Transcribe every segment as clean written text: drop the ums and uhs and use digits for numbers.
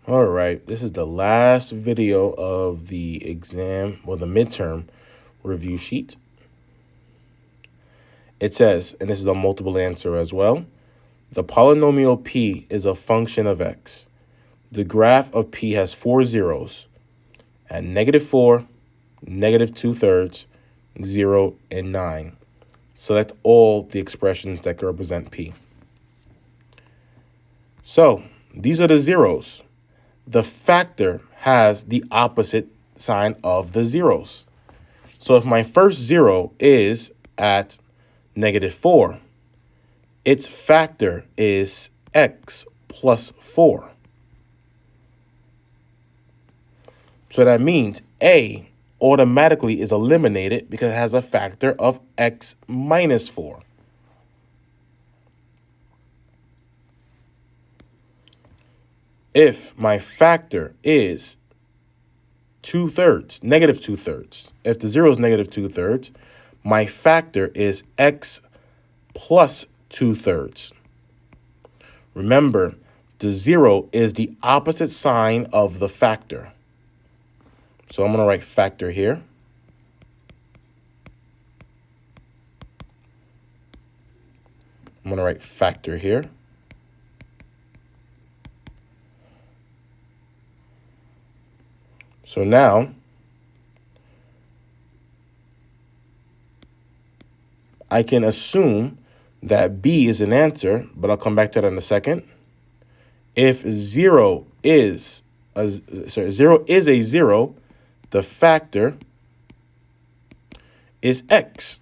All right, this is the last video of the exam or the midterm review sheet. It says, and this is a multiple answer as well, the polynomial p is a function of x. The graph of p has 4 zeros at -4, -2/3, 0, and 9. Select all the expressions that can represent p. So these are the zeros. The factor has the opposite sign of the zeros. So if my first zero is at -4, its factor is x plus 4. So that means a automatically is eliminated because it has a factor of x minus 4. If my factor is 2/3, -2/3, if the zero is -2/3, my factor is x plus 2/3. Remember, the zero is the opposite sign of the factor. So I'm going to write factor here. I'm going to write factor here. So now I can assume that b is an answer, but I'll come back to that in a second. If 0 is a 0, the factor is x.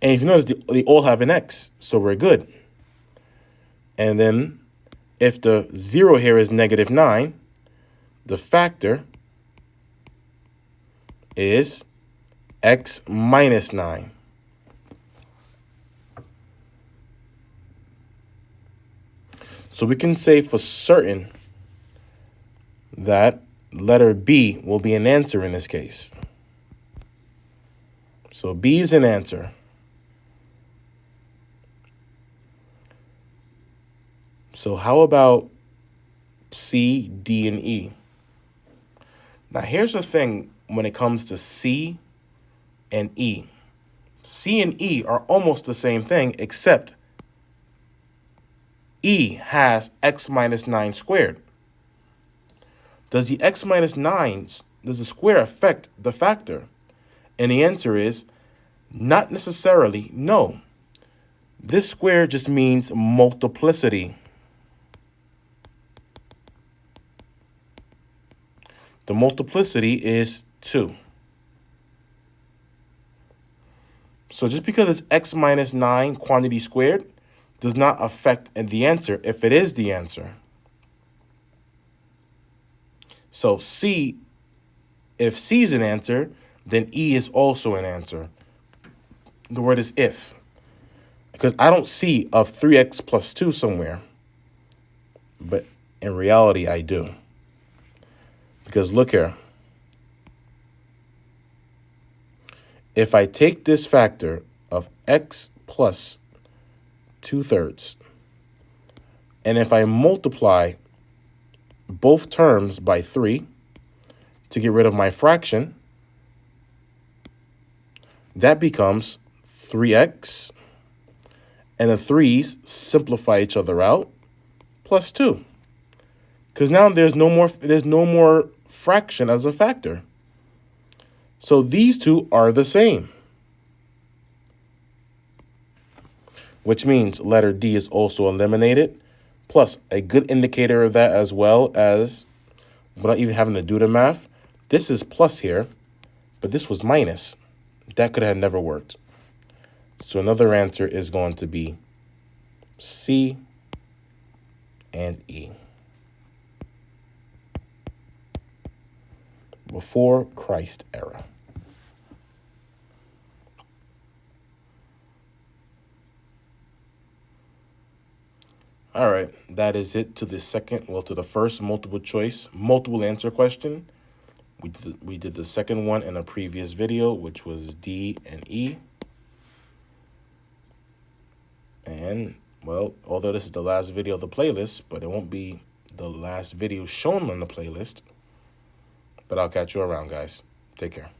And if you notice, they all have an x, so we're good. And then if the 0 here is -9, the factor is x minus 9. So we can say for certain that letter B will be an answer in this case. So B is an answer. So how about C, D, and E? Now here's the thing when it comes to C and E. C and E are almost the same thing, except E has x minus 9 squared. Does the x minus 9, does the square affect the factor? And the answer is not necessarily, no. This square just means multiplicity. The multiplicity is 2. So just because it's x minus 9 quantity squared does not affect the answer if it is the answer. So C, if C is an answer, then E is also an answer. The word is if. Because I don't see a 3x plus 2 somewhere. But in reality, I do. Because look here. If I take this factor of x plus 2/3, and if I multiply both terms by 3 to get rid of my fraction, that becomes 3x, and the 3's simplify each other out, plus 2. Because now there's no more fraction as a factor. So these two are the same. Which means letter D is also eliminated. Plus, a good indicator of that as well as, without even having to do the math, this is plus here, but this was minus. That could have never worked. So another answer is going to be C and E. Before Christ era. All right, that is it to the first multiple answer question. We did the second one in a previous video, which was D and E. And, well, although this is the last video of the playlist, but it won't be the last video shown on the playlist. But I'll catch you around, guys. Take care.